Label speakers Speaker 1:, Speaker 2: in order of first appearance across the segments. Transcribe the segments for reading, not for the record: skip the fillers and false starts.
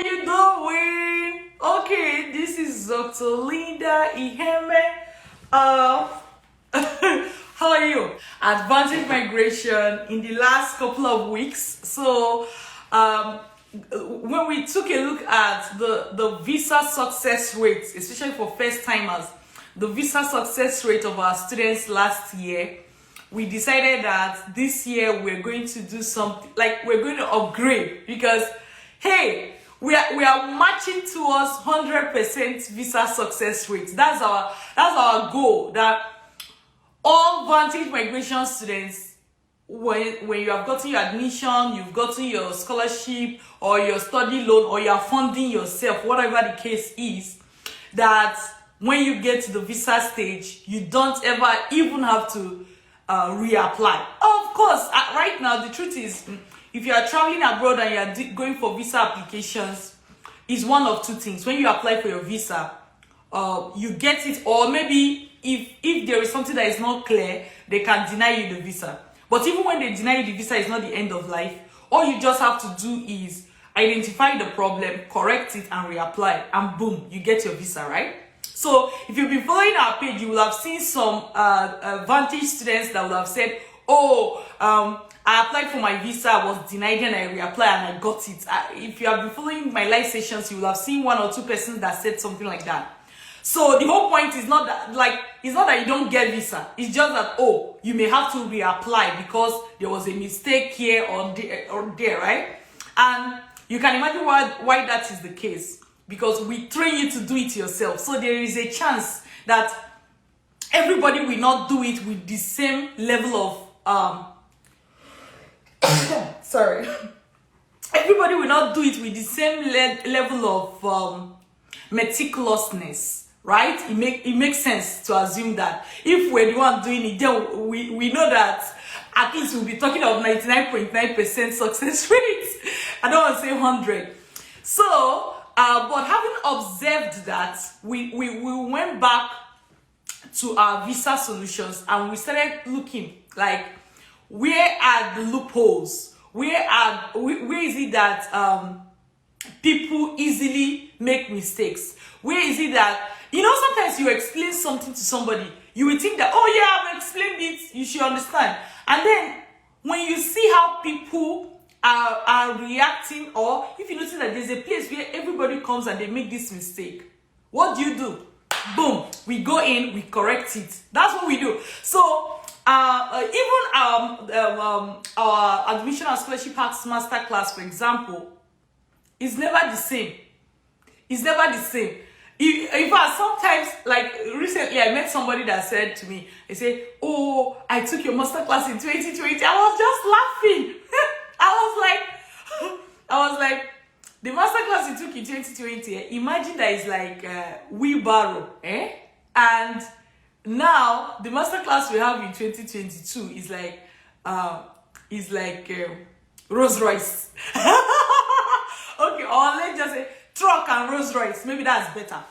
Speaker 1: you doing? Okay, this is Dr. Linda Iheme. How are you? Vantage Migration in the last couple of weeks. So, when we took a look at the visa success rate, especially for first timers, the visa success rate of our students last year, we decided that this year we're going to do something, like we're going to upgrade, because hey, we are marching towards 100% visa success rate. That's our goal. That all Vantage Migration students, when you have gotten your admission, you've gotten your scholarship or your study loan, or you are funding yourself, whatever the case is, that when you get to the visa stage, you don't ever even have to reapply. Of course, right now the truth is, if you are traveling abroad and you are going for visa applications, it's one of two things. When you apply for your visa, you get it, or maybe if there is something that is not clear, they can deny you the visa. But even when they deny you the visa, it's not the end of life. All you just have to do is identify the problem, correct it, and reapply, and boom, you get your visa, right? So if you've been following our page, you will have seen some Vantage students that will have said, oh, I applied for my visa, I was denied, and I reapplied and I got it. If you have been following my live sessions, you will have seen one or two persons that said something like that. So the whole point is not that, it's not that you don't get visa. It's just that, oh, you may have to reapply because there was a mistake here or there, right? And you can imagine why that is the case. Because we train you to do it yourself. So there is a chance that everybody will not do it with the same level of sorry. Everybody will not do it with the same level of meticulousness, right? It makes sense to assume that if we're the one doing it, then we know that at least we'll be talking of 99.9% success rate. I don't want to say 100. So but having observed that, we went back to our visa solutions and we started looking, like, where are the loopholes? Where is it that people easily make mistakes? Where is it that, sometimes you explain something to somebody, you will think that, oh yeah, I've explained it, you should understand. And then when you see how people are reacting, or if you notice that there's a place where everybody comes and they make this mistake, what do? Boom, we go in, we correct it. That's what we do. So even our admission and scholarship hacks masterclass, for example, is never the same. It's never the same. In fact, sometimes, like recently, I met somebody that said to me, they say, oh, I took your masterclass in 2020. I was just laughing. I was like, the masterclass you took in 2020, imagine that is like wheelbarrow, eh? And now the masterclass we have in 2022 is like Rolls Royce. Okay, or let's just say truck and Rolls Royce. Maybe that's better.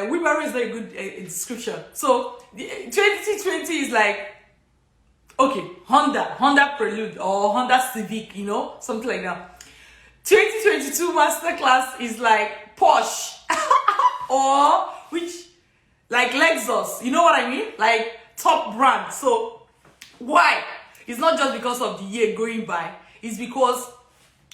Speaker 1: Wheelbarrow is very good description. So the 2020 is like, okay, Honda Prelude or Honda Civic, something like that. 2022 masterclass is like Porsche or like Lexus, you know what I mean? Like top brand. So why? It's not just because of the year going by. It's because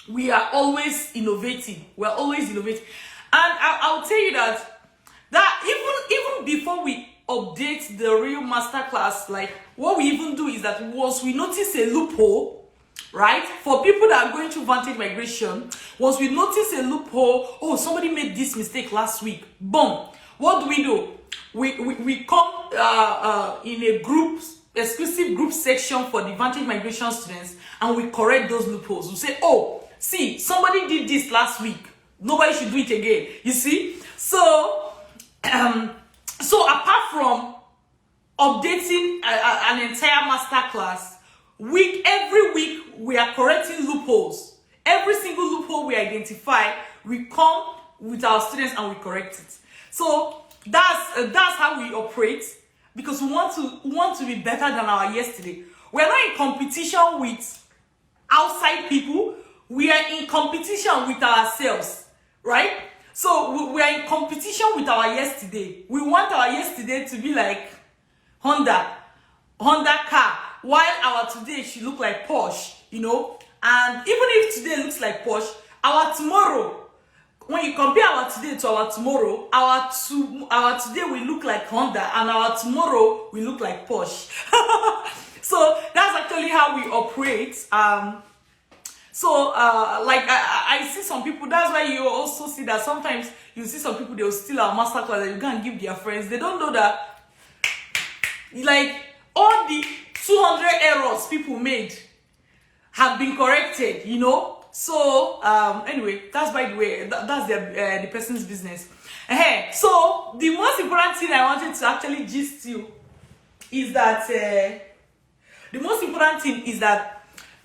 Speaker 1: we are always innovating. We're always innovating. And I'll tell you that even before we update the real masterclass, like what we even do is that once we notice a loophole, right, for people that are going through Vantage Migration, once we notice a loophole, oh, somebody made this mistake last week, boom, what do? We come in a exclusive group section for the Vantage Migration students, and we correct those loopholes. We say, oh, see, somebody did this last week, nobody should do it again. You see? So apart from updating an entire masterclass, every week we are correcting loopholes. Every single loophole we identify, we come with our students and we correct it. So that's how we operate, because we want to be better than our yesterday. We're not in competition with outside people. we are in competition with ourselves, right? So we are in competition with our yesterday. We want our yesterday to be like Honda car, while our today should look like Porsche, you know. And even if today looks like Porsche, our tomorrow, when you compare our today to our tomorrow, our today will look like Honda, and our tomorrow will look like Porsche. So that's actually how we operate. Like I see some people, that's why you also see that sometimes you see some people, they will steal our masterclass and you go and give their friends. They don't know that, like, all the 200 errors people made have been corrected, you know. So anyway, that's, by the way, that's the person's business. So the most important thing I wanted to actually gist you is that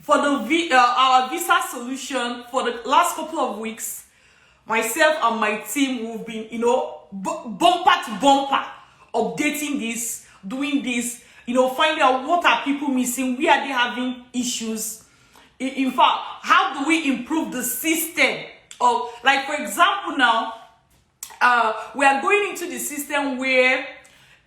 Speaker 1: for the our visa solution, for the last couple of weeks, myself and my team, we've been, you know, bumper to bumper, updating this, doing this, you know, finding out what are people missing, where are they having issues. In fact, how do we improve the system of, like, for example, now we are going into the system where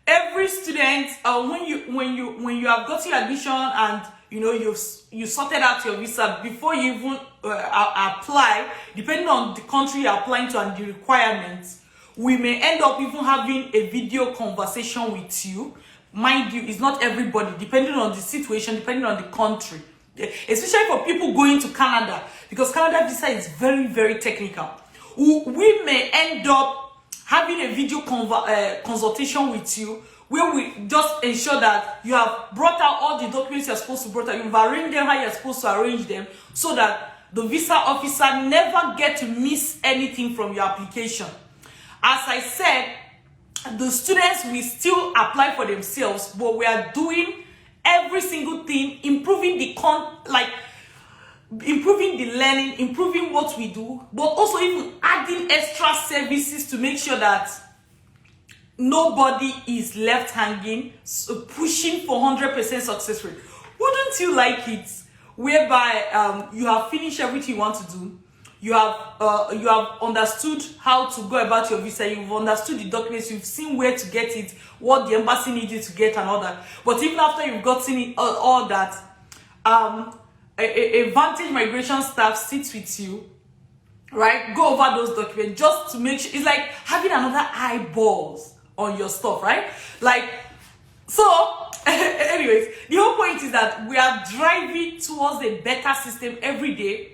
Speaker 1: every student, when you have got your admission and you know you sorted out your visa before you even apply, depending on the country you're applying to and the requirements, we may end up even having a video conversation with you. Mind you, it's not everybody, depending on the situation, depending on the country, especially for people going to Canada, because Canada visa is very, very technical. We may end up having a video consultation with you, where we just ensure that you have brought out all the documents you're supposed to bring out, you've arranged them how you're supposed to arrange them, so that the visa officer never get to miss anything from your application. As I said, the students will still apply for themselves, but we are doing every single thing, improving the improving the learning, improving what we do, but also even adding extra services to make sure that nobody is left hanging, so pushing for 100% success rate. Wouldn't you like it whereby you have finished everything you want to do, you have understood how to go about your visa, you've understood the documents, you've seen where to get it, what the embassy needs you to get, and all that. But even after you've gotten it, all that, a Vantage Migration staff sits with you, right? Go over those documents just to make sure. It's like having another eyeballs on your stuff, right? Like, so anyways, the whole point is that we are driving towards a better system every day.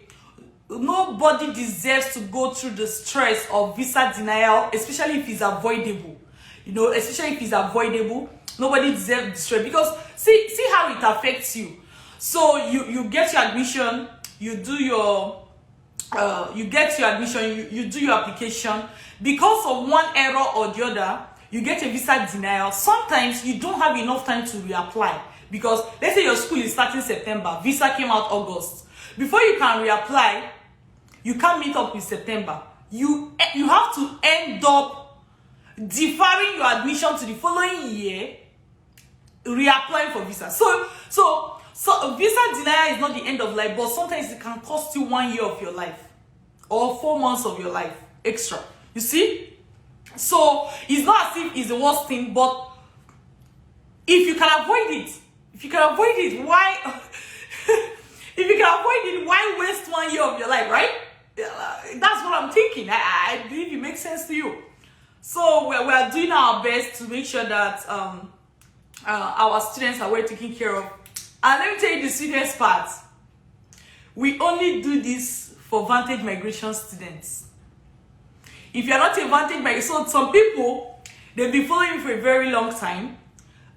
Speaker 1: Nobody deserves to go through the stress of visa denial, especially if it's avoidable. You know, especially if it's avoidable, nobody deserves the stress, because see how it affects you. So you get your admission, you do your you get your admission, you do your application. Because of one error or the other, you get a visa denial. Sometimes you don't have enough time to reapply, because let's say your school is starting September, visa came out August. Before you can reapply, you can't meet up with September. You have to end up deferring your admission to the following year, reapplying for visa. So visa denial is not the end of life, but sometimes it can cost you 1 year of your life or 4 months of your life extra. You see? So it's not as if it's the worst thing, but if you can avoid it, why? If you can avoid it, why waste 1 year of your life, right? That's what I'm thinking. I believe it makes sense to you. So we're doing our best to make sure that our students are well taken care of. And let me tell you the sweetest part. We only do this for Vantage Migration students. If you're not a Vantage Migration, so some people, they've been following me for a very long time,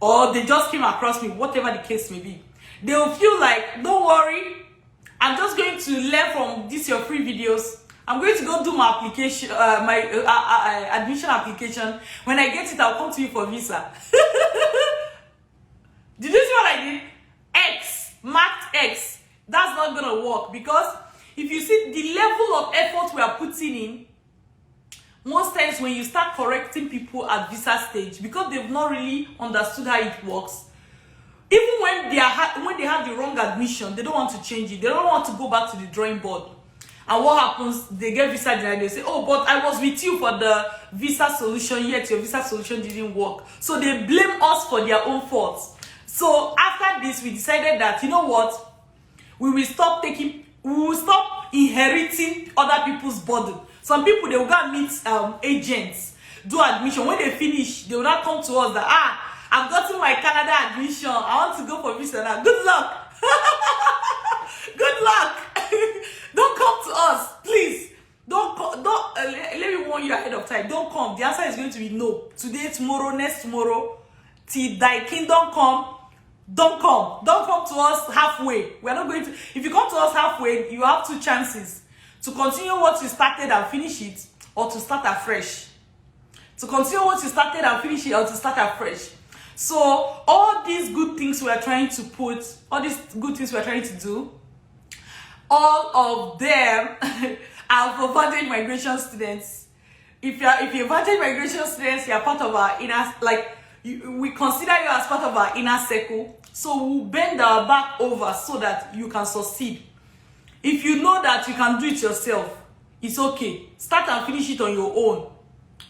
Speaker 1: or they just came across me, whatever the case may be. They'll feel like, don't worry, I'm just going to learn from these your free videos. I'm going to go do my application, my admission application. When I get it, I'll come to you for visa. Did you see what I did? X, marked X. That's not going to work, because if you see the level of effort we are putting in, most times when you start correcting people at visa stage, because they've not really understood how it works, even when they have the wrong admission, they don't want to change it. They don't want to go back to the drawing board. And what happens? They get visa denied. They say, oh, but I was with you for the visa solution, yet your visa solution didn't work. So they blame us for their own faults. So after this, we decided that, you know what? We will stop inheriting other people's burden. Some people, they will go and meet agents, do admission. When they finish, they will not come to us that, I've gotten my Canada admission. I want to go for visa now. Good luck. Good luck. Don't come to us, please. Let me warn you ahead of time. Don't come. The answer is going to be no. Today, tomorrow, next tomorrow, till thy kingdom come. Don't come. Don't come to us halfway. We're not going to. If you come to us halfway, you have two chances: to continue what you started and finish it, or to start afresh. To continue what you started and finish it, or to start afresh. So all these good things we are trying to put, all these good things we are trying to do, all of them are for Vantage Migration students. If you're Vantage Migration students, you are part of our inner, we consider you as part of our inner circle. So we'll bend our back over so that you can succeed. If you know that you can do it yourself, it's okay. Start and finish it on your own.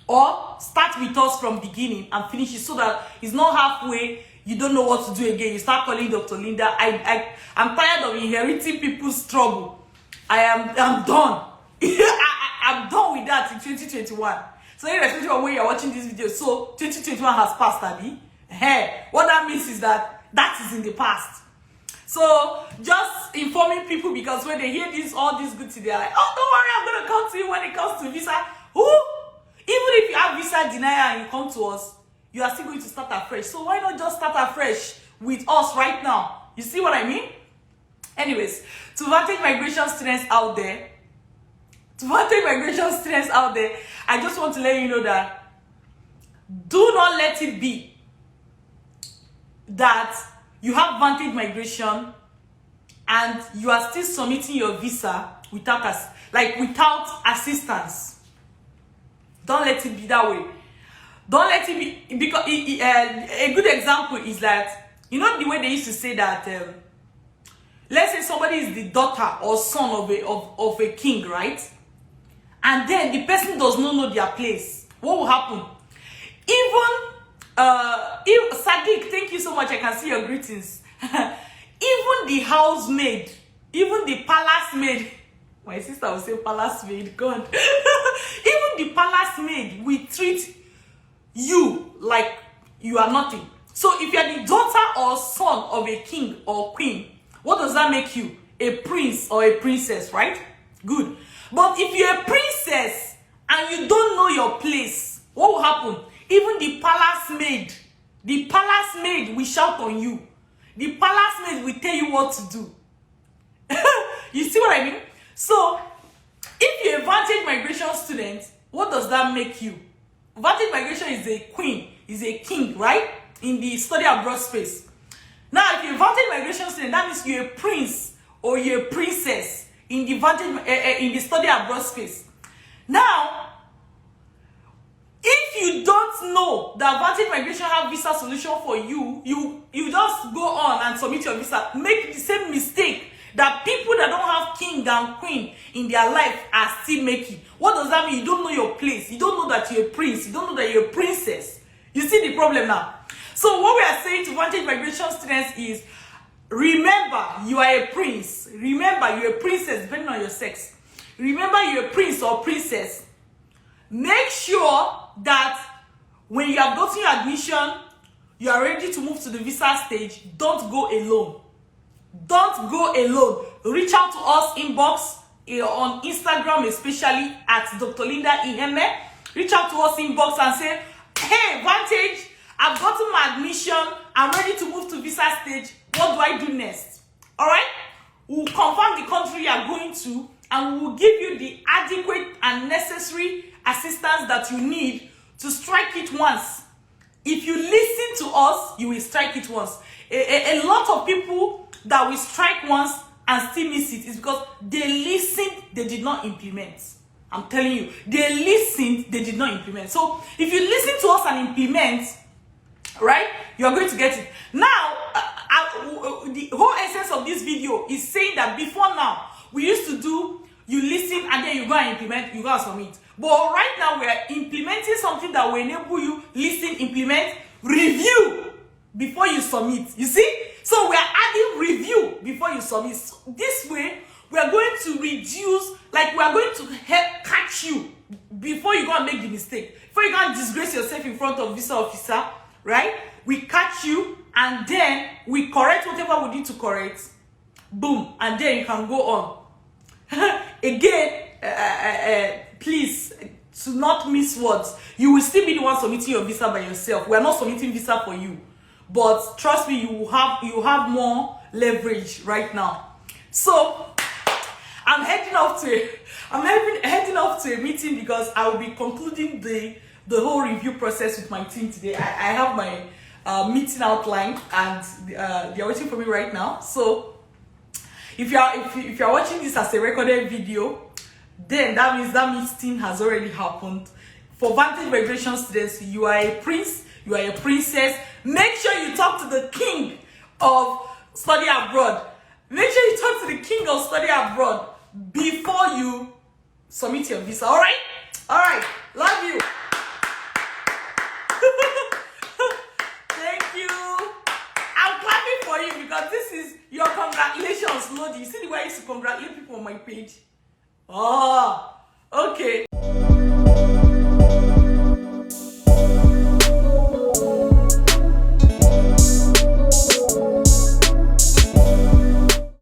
Speaker 1: Or start with us from beginning and finish it so that it's not halfway, you don't know what to do again. You start calling Dr. Linda. I'm tired of inheriting people's trouble. I'm done. I'm done with that in 2021. So irrespective of when you're watching this video, so 2021 has passed, Abby. Hey, what that means is that is in the past. So just informing people, because when they hear all these good things, they're like, oh, don't worry, I'm gonna come to you when it comes to visa. Even if you have visa denial and you come to us, you are still going to start afresh. So why not just start afresh with us right now? You see what I mean? Anyways, to Vantage Migration students out there, I just want to let you know that do not let it be that you have Vantage Migration and you are still submitting your visa without assistance. Don't let it be that way. Don't let it be, because a good example is that, you know the way they used to say that, let's say somebody is the daughter or son of a king, right? And then the person does not know their place. What will happen? Even Sadiq, thank you so much. I can see your greetings. Even the housemaid, even the palace maid, my sister will say palace maid, God. Even the palace maid will treat you like you are nothing. So if you are the daughter or son of a king or queen, what does that make you? A prince or a princess, right? Good. But if you're a princess and you don't know your place, what will happen? Even the palace maid will shout on you. The palace maid will tell you what to do. You see what I mean? So if you're a Vantage Migration student, what does that make you? Vantage Migration is a queen, is a king, right? In the study abroad space. Now, if you're a Vantage Migration student, that means you're a prince or you're a princess in the study abroad space. Now, if you don't know that Vantage Migration have visa solution for you, you just go on and submit your visa. Make the same mistake that people that don't have king and queen in their life are still making. What does that mean? You don't know your place. You don't know that you're a prince. You don't know that you're a princess. You see the problem now? So what we are saying to Vantage Migration students is, remember you are a prince. Remember you're a princess, depending on your sex. Remember you're a prince or princess. Make sure that when you have gotten your admission, you are ready to move to the visa stage. Don't go alone. Don't go alone. Reach out to us inbox on Instagram, especially at Dr. Linda Iheme. Reach out to us inbox and say, hey, Vantage, I've gotten my admission. I'm ready to move to visa stage. What do I do next? All right? We'll confirm the country you are going to, and we will give you the adequate and necessary assistance that you need to strike it once. If you listen to us, you will strike it once. A lot of people that will strike once and still miss it is because they listened, they did not implement. I'm telling you, they listened, they did not implement. So if you listen to us and implement, right, you are going to get it. Now, the whole essence of this video is saying that before now, we used to do, you listen, and then you go and implement, you go and submit. But right now we are implementing something that will enable you listen, implement, review before you submit. You see? So we are adding review before you submit. So this way, we are going to reduce, like we are going to help catch you before you go and make the mistake. Before you go and disgrace yourself in front of visa officer, right? We catch you, and then we correct whatever we need to correct. Boom, and then you can go on. Again, please, to not miss words. You will still be the one submitting your visa by yourself. We are not submitting visa for you. But trust me, you have more leverage right now. So I'm heading off to a meeting because I will be concluding the whole review process with my team today. I have my meeting outline, and they are waiting for me right now. So if you are watching this as a recorded video, then that means that meeting has already happened. For Vantage Migration students, you are a prince, you are a princess. Make sure you talk to the king of study abroad. Make sure you talk to the king of study abroad before you submit your visa. All right? All right. Love you. Thank you. I'm clapping for you because this is your congratulations, Lodi. You see the way I used to congratulate people on my page? Oh, okay.